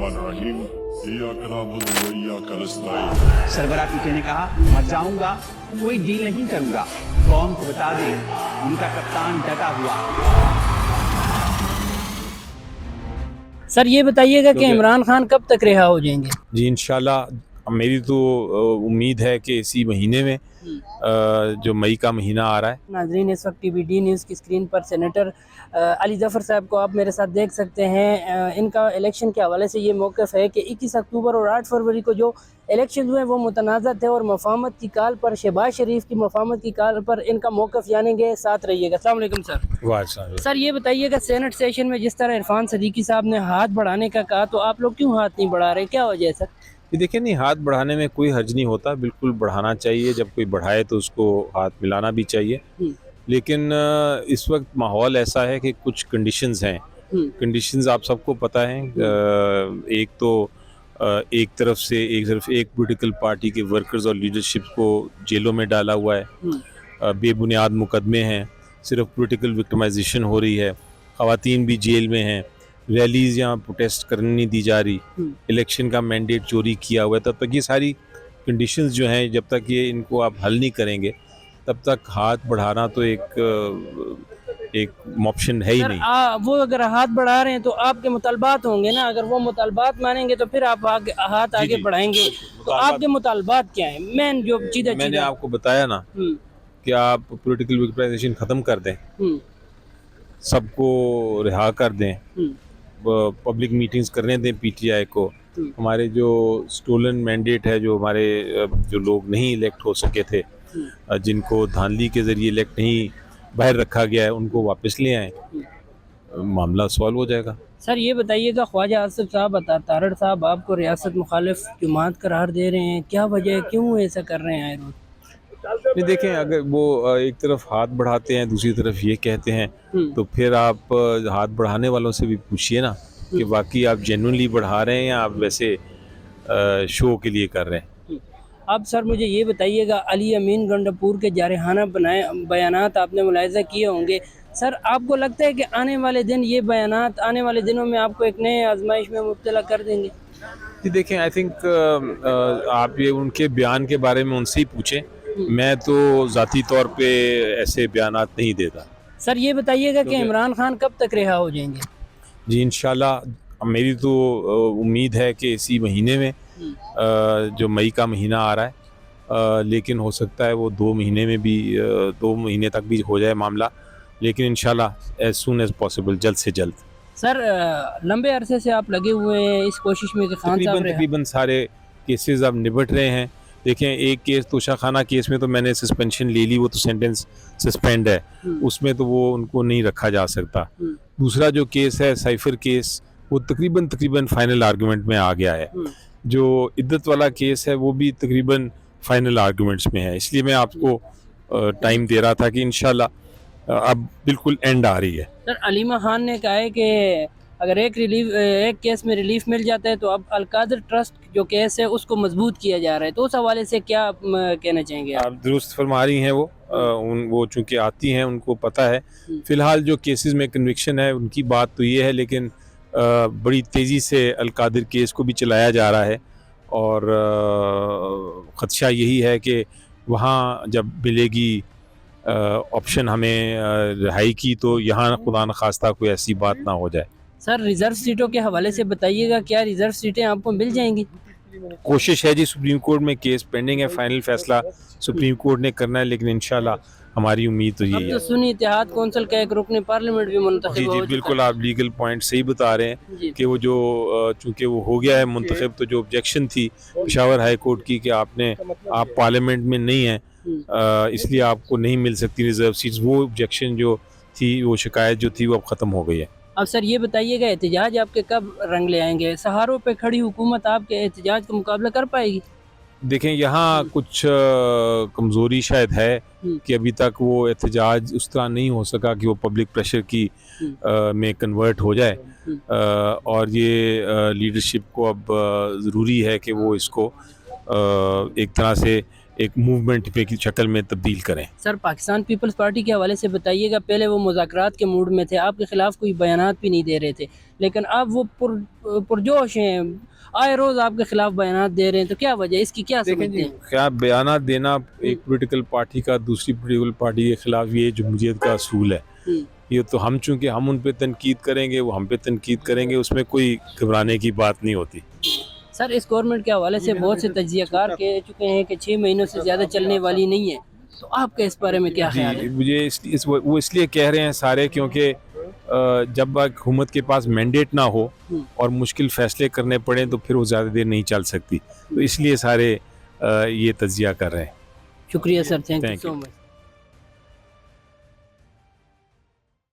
बिस्मिल्लाहिर्रहमानिर्रहीम इय्याका नअबुदु व इय्याका नस्तईन। सरबराह पीके ने कहा, मर जाऊंगा, कोई डील नहीं करूंगा, कौम को बता दे उनका कप्तान डटा हुआ। सर ये बताइएगा कि इमरान खान कब तक रिहा हो जाएंगे? जी इंशाल्लाह मेरी तो उम्मीद है कि इसी महीने में जो मई का महीना आ रहा है। नाजरीन, इस वक्त TVD न्यूज़ की स्क्रीन पर सेनेटर अली जफ़र साहब को आप मेरे साथ देख सकते हैं। इनका इलेक्शन के हवाले से ये मौक़िफ़ है कि 21 अक्टूबर और 8 फरवरी को जो इलेक्शन हुए वो मुतनाज़ा थे और मफाहमत की काल पर, शहबाज शरीफ की मफाहमत की काल पर इनका मौक़िफ़ यानी कि साथ रहिएगा। अस्सलाम वालेकुम सर। वाह सर ये बताइएगा, सेनेट सेशन में जिस तरह इरफान सदीकी साहब ने हाथ बढ़ाने का कहा, तो आप लोग क्यों हाथ नहीं बढ़ा रहे, क्या वजह है सर? ये देखिए, नहीं हाथ बढ़ाने में कोई हर्ज नहीं होता, बिल्कुल बढ़ाना चाहिए। जब कोई बढ़ाए तो उसको हाथ मिलाना भी चाहिए। लेकिन इस वक्त माहौल ऐसा है कि कुछ कंडीशंस हैं। कंडीशंस आप सबको पता है। एक तो एक तरफ सिर्फ एक पॉलिटिकल पार्टी के वर्कर्स और लीडरशिप को जेलों में डाला हुआ है। बेबुनियाद मुकदमे हैं, सिर्फ पॉलिटिकल विक्टिमाइजेशन हो रही है। ख़वातीन भी जेल में हैं, रैलीज यहाँ प्रोटेस्ट करने नहीं दी जा रही, इलेक्शन का मैंडेट चोरी किया हुआ है। तब तक ये सारी कंडीशंस जो हैं, जब तक ये इनको आप हल नहीं करेंगे तब तक हाथ बढ़ाना तो एक ऑप्शन है ही नहीं। वो अगर हाथ बढ़ा रहे हैं तो आपके मुतालबात होंगे ना, अगर वो मुतालबात मानेंगे तो फिर आप हाथ आगे बढ़ाएंगे। तो आपके मुतालबात क्या है? मैंने जो चीज़ें मैंने आपको बताया ना कि आप पॉलिटिकल विक्टिमाइजेशन ख़त्म कर दें, सबको रिहा कर दें, पब्लिक मीटिंग्स करने दें PTI को। हमारे जो स्टोलन मैंडेट है, जो हमारे जो लोग नहीं इलेक्ट हो सके थे, जिनको धांधली के ज़रिए इलेक्ट नहीं बाहर रखा गया है, उनको वापस ले आएँ, मामला सॉल्व हो जाएगा। सर ये बताइएगा, ख्वाजा आसिफ साहब, तारड़ साहब आपको रियासत मुखालिफ जमात करार दे रहे हैं, क्या वजह है, क्यों ऐसा कर रहे हैं? नहीं देखें, अगर वो एक तरफ हाथ बढ़ाते हैं, दूसरी तरफ ये कहते हैं, तो फिर आप हाथ बढ़ाने वालों से भी पूछिए ना कि वाकई आप जेन्युइनली बढ़ा रहे हैं या आप वैसे शो के लिए कर रहे हैं। अब सर मुझे ये बताइएगा, अली अमीन गंडापुर के जारहाना बयानात आपने मुलाहिज़ा किए होंगे। सर आपको लगता है कि आने वाले दिन ये बयानात आने वाले दिनों में आपको एक नए आजमाइश में मुब्तला कर देंगे? जी देखें, आई थिंक आप ये उनके बयान के बारे में उनसे ही पूछें। मैं तो ज़ाती तौर पे ऐसे बयानात नहीं देता। सर ये बताइएगा कि इमरान खान कब तक रिहा हो जाएंगे? जी इंशाल्लाह मेरी तो उम्मीद है कि इसी महीने में जो मई का महीना आ रहा है, लेकिन हो सकता है वो 2 महीने में भी 2 महीने तक भी हो जाए मामला, लेकिन इंशाल्लाह एज सून एज पॉसिबल, जल्द से जल्द। सर लंबे अरसे से आप लगे हुए हैं इस कोशिश में कि खान साहब तकरीबन सारे केसेस अब निपट रहे हैं। देखें, एक केस तोशा खाना केस में तो मैंने सस्पेंशन ले ली, वो तो सेंटेंस सस्पेंड है, उसमें तो वो उनको नहीं रखा जा सकता। दूसरा जो केस है साइफर केस, वो तकरीबन फाइनल आर्गूमेंट में आ गया है। जो इद्दत वाला केस है वो भी तकरीबन फाइनल आर्गूमेंट्स में है। इसलिए मैं आपको टाइम दे रहा था कि इंशाल्लाह अब बिल्कुल एंड आ रही है। सर अलीमा खान ने कहा है कि अगर एक केस में रिलीफ मिल जाता है तो अब अलकादर ट्रस्ट जो केस है उसको मजबूत किया जा रहा है, तो उस हवाले से क्या कहना चाहेंगे आप? दुरुस्त फरमा रही हैं वो चूँकि आती हैं, उनको पता है। फ़िलहाल जो केसेस में कन्विक्शन है उनकी बात तो ये है, लेकिन बड़ी तेज़ी से अलकादिर केस को भी चलाया जा रहा है और ख़दशा यही है कि वहाँ जब मिलेगी ऑप्शन हमें रिहाई की, तो यहाँ खुदा न खास्ता कोई ऐसी बात ना हो जाए। सर रिज़र्व सीटों के हवाले से बताइएगा, क्या रिज़र्व सीटें आपको मिल जाएंगी? कोशिश है जी, सुप्रीम कोर्ट में केस पेंडिंग है, फाइनल फैसला सुप्रीम कोर्ट ने करना है, लेकिन इंशाल्लाह हमारी उम्मीद तो यही है। तो सुन्नी इत्तेहाद कौंसिल का एक रुकन पार्लियामेंट भी मुंतखब हो जी बिल्कुल, आप लीगल पॉइंट सही बता रहे हैं कि वो जो चूँकि वो हो गया है मुंतखब, तो जो ऑब्जेक्शन थी पेशावर हाई कोर्ट की कि आप पार्लियामेंट में नहीं हैं, इसलिए आपको नहीं मिल सकती रिजर्व सीट्स, वो ऑब्जेक्शन जो थी, वो शिकायत जो थी, वो अब ख़त्म हो गई है। अब सर ये बताइएगा, एहतजाज आपके कब रंग ले आएंगे? सहारों पे खड़ी हुकूमत आपके एहतजाज का मुकाबला कर पाएगी? देखें, यहाँ कुछ कमज़ोरी शायद है कि अभी तक वो एहतजाज उस तरह नहीं हो सका कि वो पब्लिक प्रेशर की में कन्वर्ट हो जाए, और ये लीडरशिप को अब ज़रूरी है कि वो इसको एक तरह से एक मूवमेंट पे की शक्ल में तब्दील करें। सर, पाकिस्तान पीपल्स पार्टी के हवाले से बताइएगा, पहले वो मुज़ाकरात के मूड में थे, आपके ख़िलाफ़ कोई बयानात भी नहीं दे रहे थे, लेकिन अब वो पुरजोश हैं, आए रोज़ आपके ख़िलाफ़ बयानात दे रहे हैं, तो क्या वजह, इसकी क्या समझते हैं? क्या बयानात देना एक पॉलिटिकल पार्टी का दूसरी पॉलिटिकल पार्टी के ख़िलाफ़ ये जमहूरियत का असूल है। ये तो हम चूँकि हम उन पे तनकीद करेंगे, वो हम पे तनकीद करेंगे, उसमें कोई घबराने की बात नहीं होती। सर, इस गवर्नमेंट के हवाले से बहुत से तज्जियाकार कह चुके हैं कि 6 महीनों से ज़्यादा चलने वाली नहीं है, तो आपका इस बारे में क्या ख्याल है? मुझे वो इसलिए कह रहे हैं सारे क्योंकि जब हुकूमत के पास मैंडेट ना हो और मुश्किल फ़ैसले करने पड़े तो फिर वो ज़्यादा देर नहीं चल सकती, तो इसलिए सारे ये तज्जिया कर रहे हैं। शुक्रिया sir, thank you Thank so you. Much.